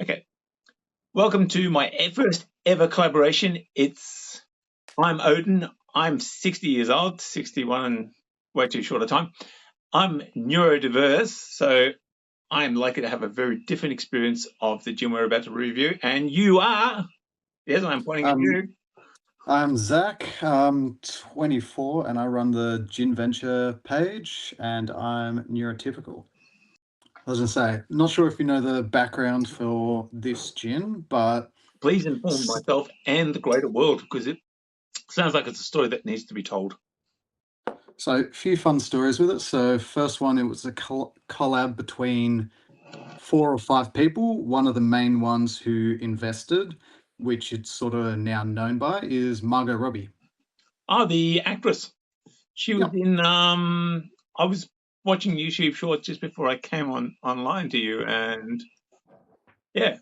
Okay, welcome to my first ever collaboration. I'm Odin. I'm 60 years old, 61 in way too short a time. I'm neurodiverse, so I'm likely to have a very different experience of the gym we're about to review. And you are, yes, I'm pointing at Um, you. I'm Zach. I'm 24 and I run the Gin Venture page and I'm neurotypical. I was gonna say, not sure if you know the background for this gin, but Please inform s- myself and the greater world because it sounds like it's a story that needs to be told. so a few fun stories with it. So first one, it was a collab between 4 or 5 people. One of the main ones who invested, which it's sort of now known by, is Margot Robbie. The actress. She was Yep. in. I was watching YouTube shorts just before I came online to you, and yeah,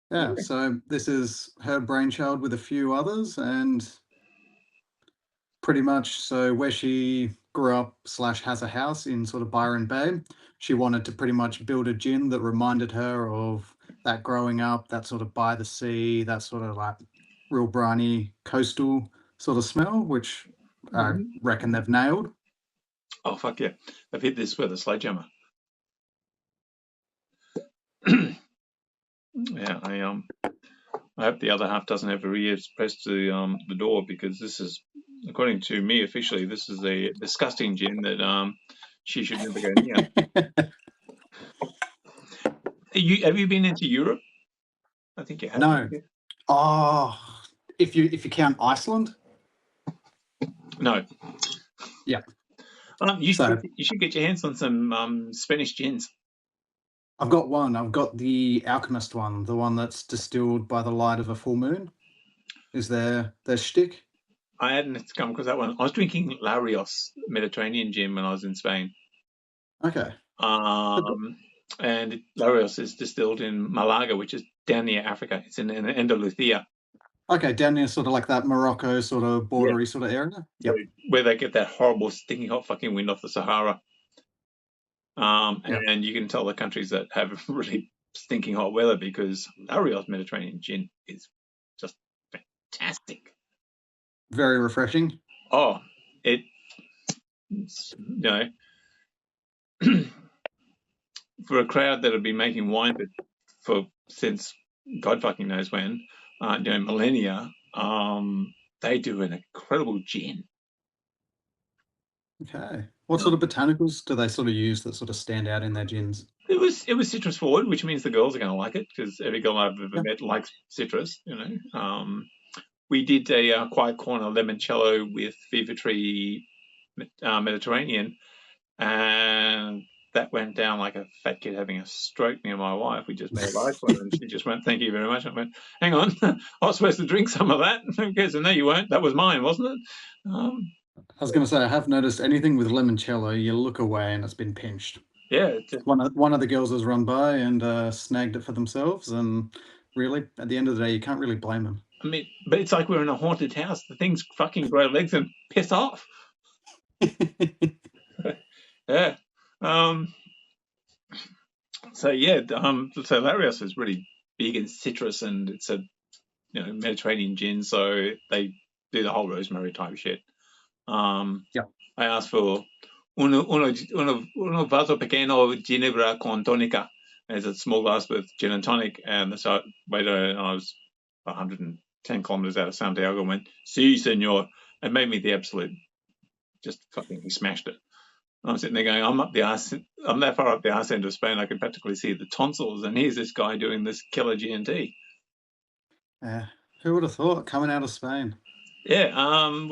Yeah, so this is her brainchild with a few others, and pretty much so where she grew up slash has a house in sort of Byron Bay, she wanted to pretty much build a gin that reminded her of that growing up, that sort of by the sea, that sort of like real briny coastal sort of smell, which I Mhm. reckon they've nailed. Oh fuck yeah, I've hit this with a sledgehammer. Yeah, I hope the other half doesn't have her ears pressed to the door because this is, according to me officially, this is a disgusting gin that she should never go near. Have you been into Europe? I think you have. No. Oh, if you count Iceland, No. yeah. You So should get your hands on some Spanish gins. I've got one. I've got the Alchemist one, the one that's distilled by the light of a full moon. Is their shtick? I hadn't come across that one. I was drinking Larios Mediterranean gin when I was in Spain. Okay. Um, and Larios is distilled in Malaga, which is down near Africa. It's in Andalusia. Okay, down near sort of like that Morocco sort of Yeah, bordery sort of area. Yep. where they get that horrible stinking hot fucking wind off the Sahara. Yep. And you can tell the countries that have really stinking hot weather because Larios Mediterranean gin is just fantastic. Very refreshing. Oh, it's, for a crowd that have been making wine for since God fucking knows when, millennia, they do an incredible gin. Okay. What sort Um, of botanicals do they sort of use that sort of stand out in their gins? it was citrus forward, which means the girls are going to like it because every girl I've ever Yeah. met likes citrus. We did a quiet corner limoncello with Fever Tree Mediterranean, and that went down like a fat kid having a stroke near my wife. We just made a large one, and she just went, "Thank you very much." I went, "Hang on, I was supposed to drink some of that." Okay, so no, you weren't. That was mine, wasn't it? I was going to say I have noticed anything with limoncello, you look away and it's been pinched. Yeah, it's One of the girls has run by and snagged it for themselves, and really, at the end of the day, you can't really blame them. I mean, but it's like we're in a haunted house. The things fucking grow legs and piss off. Yeah. Um, so yeah, so Larios is really big in citrus, and it's a Mediterranean gin, so they do the whole rosemary type shit. Um, Yeah. I asked for uno vaso pequeño ginebra con tónica. It's a small glass with gin and tonic, and the waiter, and I was 110 kilometers out of Santiago, went, "Si, senor," and made me the absolute, just fucking, he smashed it. I'm sitting there going, I'm that far up the arse end of Spain, I can practically see the tonsils, and here's this guy doing this killer G&T. Yeah. Who would have thought coming out of Spain? Yeah, well,